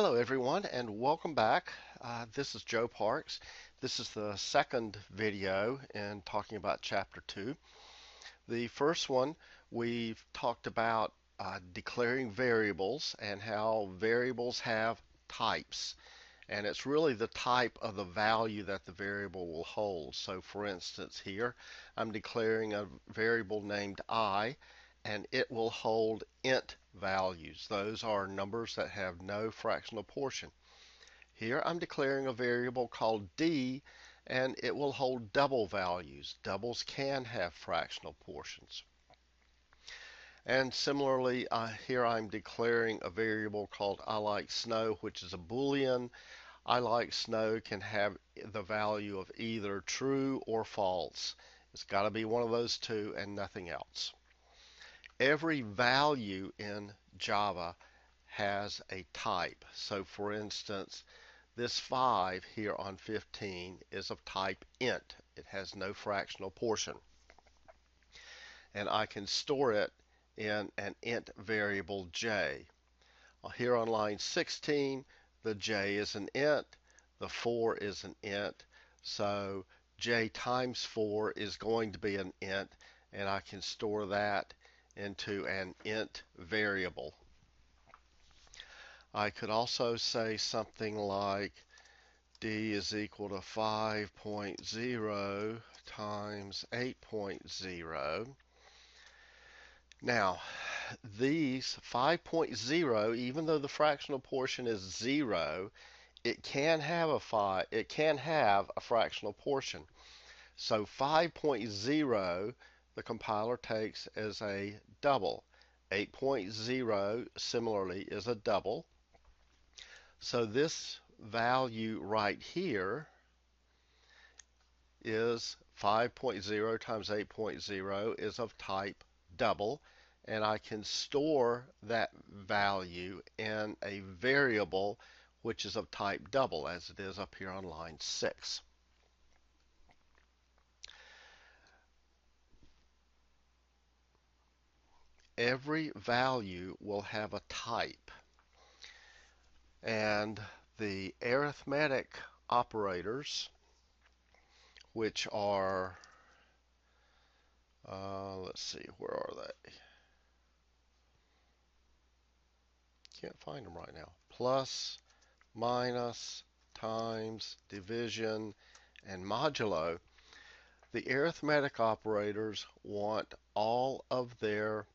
Hello everyone and welcome back. This is Joe Parks. This is the second video in talking about Chapter 2. The first one we've talked about declaring variables and how variables have types. And it's really the type of the value that the variable will hold. So for instance here I'm declaring a variable named I, and it will hold int values. Those are numbers that have no fractional portion. Here I'm declaring a variable called d, and it will hold double values. Doubles can have fractional portions. And similarly, here I'm declaring a variable called I like snow, which is a Boolean. I like snow can have the value of either true or false. It's got to be one of those two and nothing else. Every value in Java has a type. So for instance, this 5 here on 15 is of type int. It has no fractional portion. And I can store it in an int variable j. Here on line 16, the j is an int, the 4 is an int, so j times 4 is going to be an int, and I can store that into an int variable. I could also say something like d is equal to 5.0 times 8.0. Now, these 5.0, even though the fractional portion is 0, it can have a fractional portion. So 5.0 the compiler takes as a double. 8.0 similarly is a double. So this value right here is 5.0 times 8.0 is of type double, and I can store that value in a variable which is of type double, as it is up here on line 6. Every value will have a type, and the arithmetic operators, which are, let's see, where are they? Can't find them right now. Plus, minus, times, division, and modulo. The arithmetic operators want all of their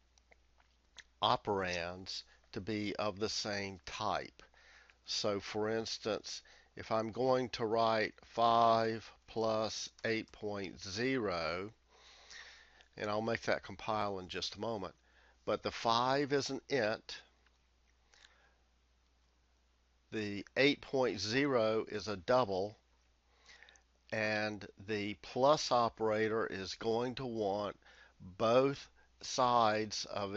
operands to be of the same type. So for instance, if I'm going to write 5 plus 8.0, and I'll make that compile in just a moment, but the 5 is an int, the 8.0 is a double, and the plus operator is going to want both sides of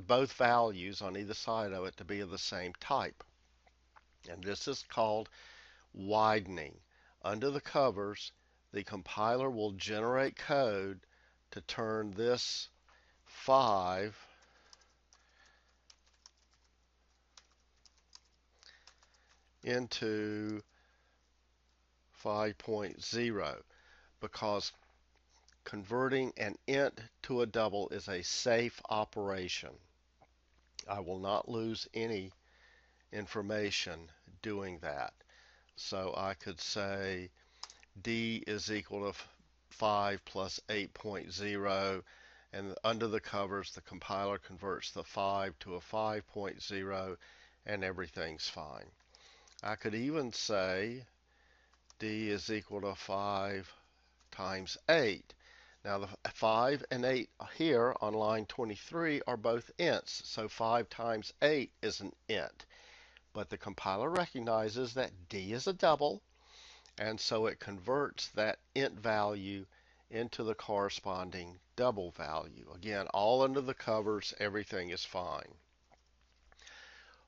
both values on either side of it to be of the same type. And this is called widening. Under the covers, the compiler will generate code to turn this 5 into 5.0, because converting an int to a double is a safe operation. I will not lose any information doing that. So I could say d is equal to 5 plus 8.0, and under the covers the compiler converts the 5 to a 5.0, and everything's fine. I could even say d is equal to 5 times 8. Now the 5 and 8 here on line 23 are both ints, so 5 times 8 is an int. But the compiler recognizes that d is a double, and so it converts that int value into the corresponding double value. Again, all under the covers, everything is fine.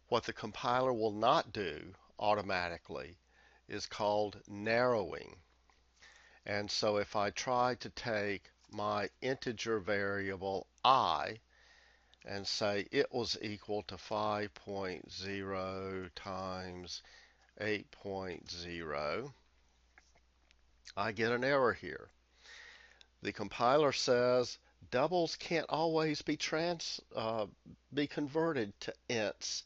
What the compiler will not do automatically is called narrowing. And so if I try to take my integer variable I and say it was equal to 5.0 times 8.0, I get an error here. The compiler says doubles can't always be converted to ints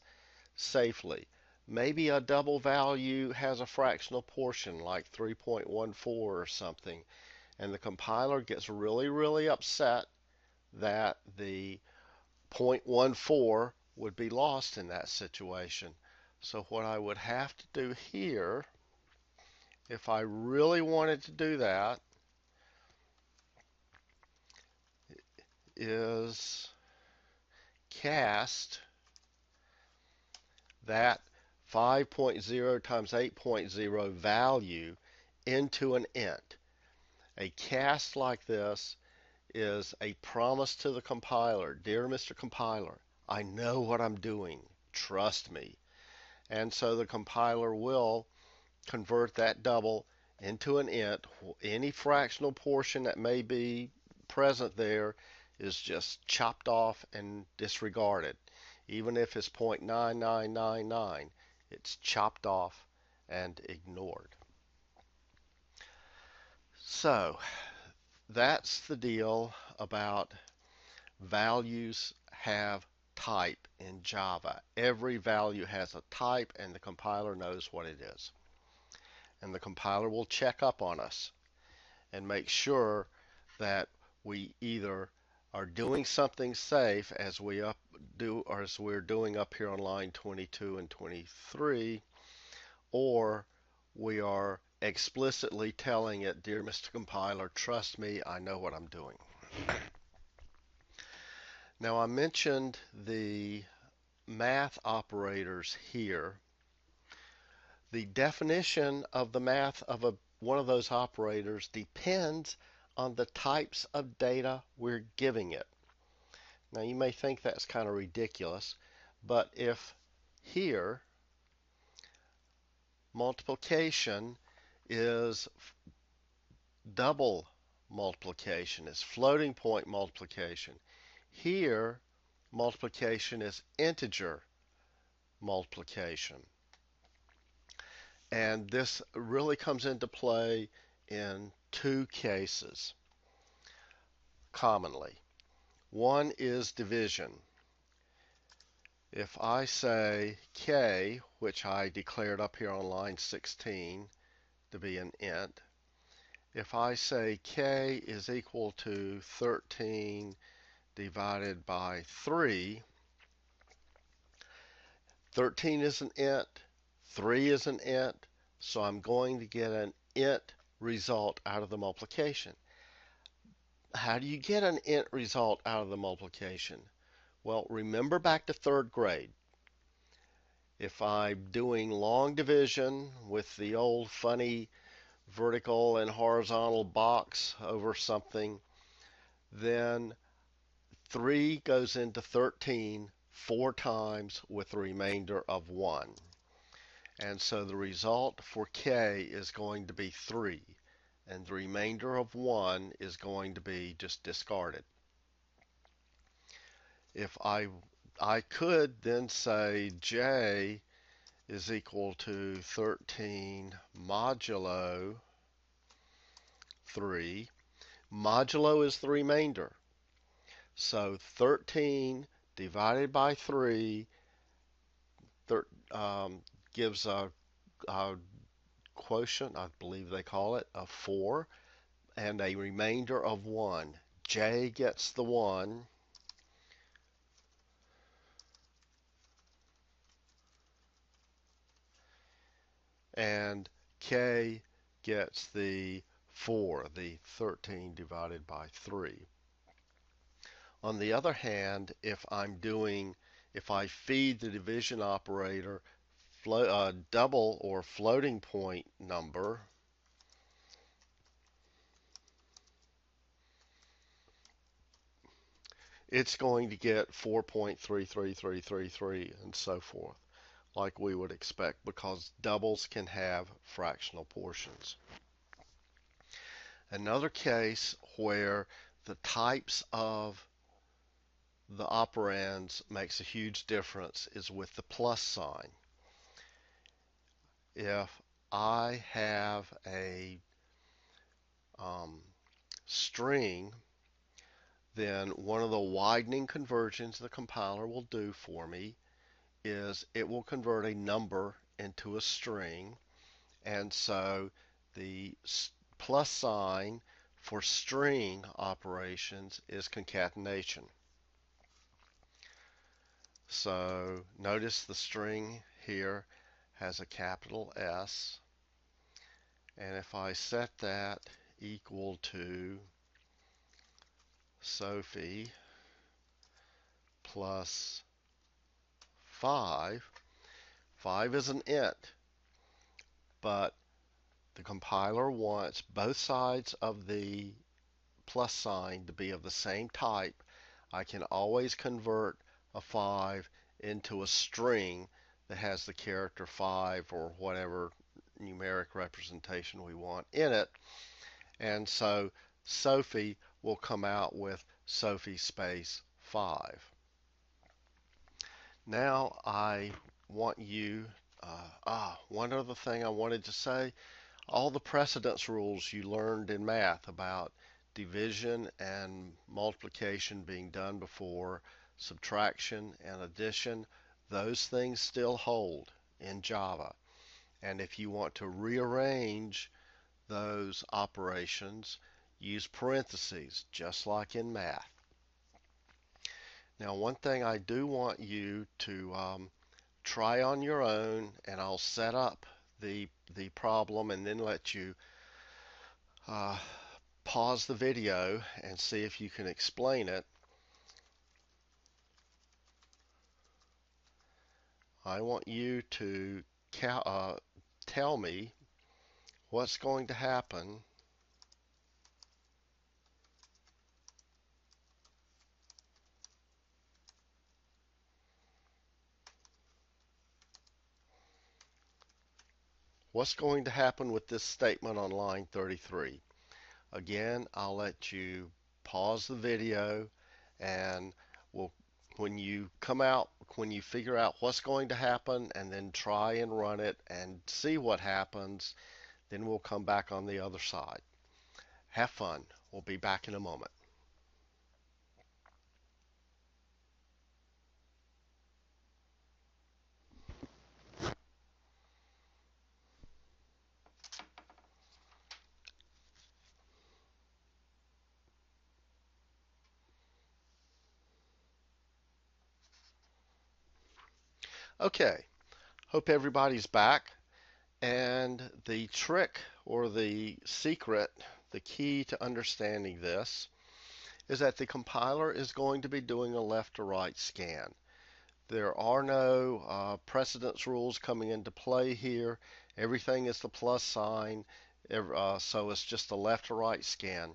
safely. Maybe a double value has a fractional portion like 3.14 or something, and the compiler gets really, really upset that the 0.14 would be lost in that situation. So what I would have to do here, if I really wanted to do that, is cast that 5.0 times 8.0 value into an int. A cast like this is a promise to the compiler. Dear Mr. Compiler, I know what I'm doing. Trust me. And so the compiler will convert that double into an int. Any fractional portion that may be present there is just chopped off and disregarded. Even if it's 0.9999, it's chopped off and ignored. So that's the deal about values have type in Java. Every value has a type, and the compiler knows what it is. And the compiler will check up on us and make sure that we either are doing something safe as we're doing up here on line 22 and 23, or we are explicitly telling it, dear Mr. Compiler, trust me, I know what I'm doing. Now I mentioned the math operators here. The definition of the math of one of those operators depends on the types of data we're giving it. Now you may think that's kind of ridiculous, but if here multiplication is double multiplication, is floating point multiplication, here multiplication is integer multiplication. And this really comes into play in two cases commonly. One is division. If I say k, which I declared up here on line 16 to be an int, if I say k is equal to 13 divided by 3, 13 is an int, 3 is an int, so I'm going to get an int result out of the multiplication. How do you get an int result out of the multiplication? Well, remember back to third grade. If I'm doing long division with the old funny vertical and horizontal box over something, then 3 goes into 13 4 times with a remainder of 1. And so the result for k is going to be 3, and the remainder of 1 is going to be just discarded. If I could then say j is equal to 13 modulo 3. Modulo is the remainder. So 13 divided by 3 gives a quotient, I believe they call it, of 4, and a remainder of 1. J gets the 1. And k gets the 4, the 13 divided by 3. On the other hand, if I feed the division operator double or floating point number, it's going to get 4.33333 and so forth, like we would expect, because doubles can have fractional portions. Another case where the types of the operands makes a huge difference is with the plus sign. If I have a string, then one of the widening conversions the compiler will do for me is it will convert a number into a string, and so the plus sign for string operations is concatenation. So notice the string here has a capital S, and if I set that equal to Sophie plus 5, 5 is an int, but the compiler wants both sides of the plus sign to be of the same type. I can always convert a 5 into a string that has the character 5 or whatever numeric representation we want in it. And so Sophie will come out with Sophie space 5. Now I want you, one other thing I wanted to say, all the precedence rules you learned in math about division and multiplication being done before subtraction and addition, those things still hold in Java. And if you want to rearrange those operations, use parentheses, just like in math. Now, one thing I do want you to try on your own, and I'll set up the problem and then let you pause the video and see if you can explain it. I want you to tell me what's going to happen with this statement on line 33. Again, I'll let you pause the video, and when you figure out what's going to happen and then try and run it and see what happens, then we'll come back on the other side. Have fun. We'll be back in a moment. Okay, hope everybody's back. And the trick or the secret, the key to understanding this, is that the compiler is going to be doing a left to right scan. There are no precedence rules coming into play here. Everything is the plus sign, so it's just a left to right scan.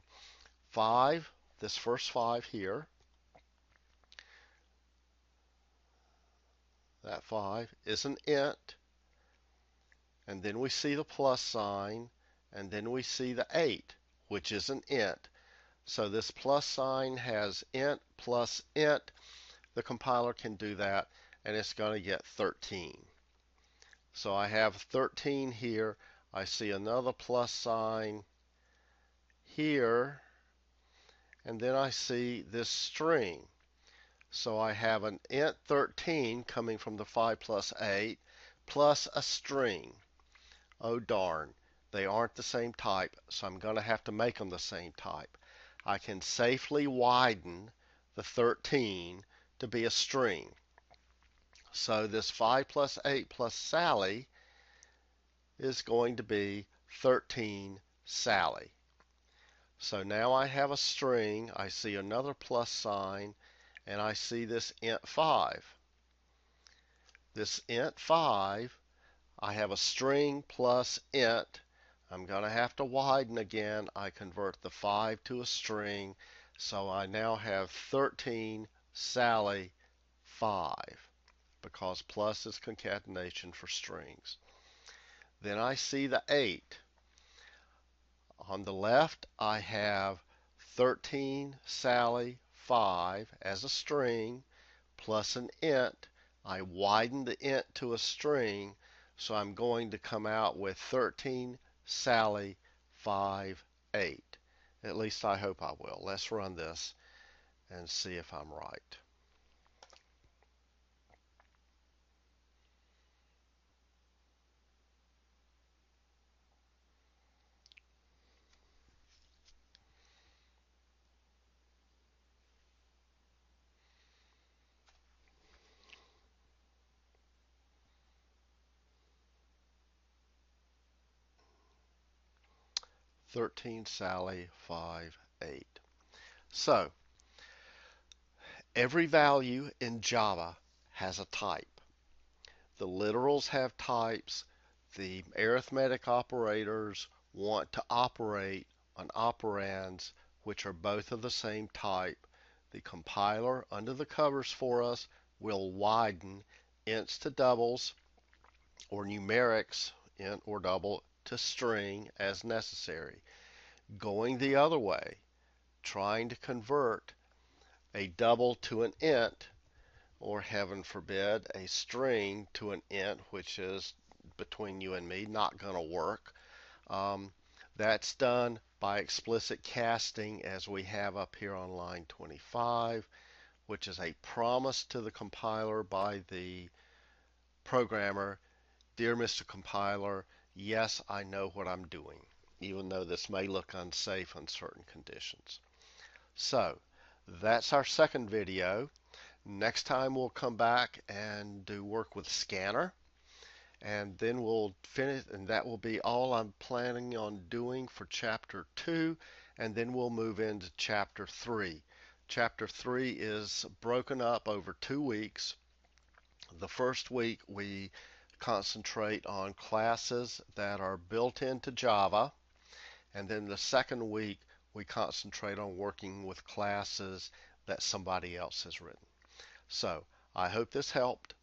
5, this first 5 here, that 5 is an int, and then we see the plus sign, and then we see the 8, which is an int. So this plus sign has int plus int. The compiler can do that, and it's going to get 13. So I have 13 here. I see another plus sign here, and then I see this string. So I have an int 13 coming from the 5 plus 8 plus a string. Oh darn, they aren't the same type, so I'm going to have to make them the same type. I can safely widen the 13 to be a string. So this 5 plus 8 plus Sally is going to be 13 Sally. So now I have a string, I see another plus sign, and I see this int 5. This int 5, I have a string plus int. I'm going to have to widen again. I convert the 5 to a string, so I now have 13 Sally 5, because plus is concatenation for strings. Then I see the 8. On the left, I have 13 Sally 5 as a string plus an int. I widen the int to a string, so I'm going to come out with 13 Sally 5 8. At least I hope I will. Let's run this and see if I'm right. Thirteen Sally 5 8. So every value in Java has a type. The literals have types. The arithmetic operators want to operate on operands which are both of the same type. The compiler under the covers for us will widen ints to doubles or numerics, int or double, to string as necessary. Going the other way, trying to convert a double to an int, or heaven forbid, a string to an int, which is between you and me not going to work. That's done by explicit casting, as we have up here on line 25, which is a promise to the compiler by the programmer. Dear Mr. Compiler, yes, I know what I'm doing, even though this may look unsafe in certain conditions. So that's our second video. Next time we'll come back and do work with scanner, and then we'll finish, and that will be all I'm planning on doing for chapter 2, and then we'll move into chapter 3. Chapter 3 is broken up over 2 weeks. The first week we concentrate on classes that are built into Java, and then the second week we concentrate on working with classes that somebody else has written. So I hope this helped,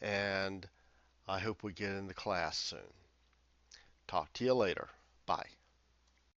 and I hope we get into class soon. Talk to you later. Bye.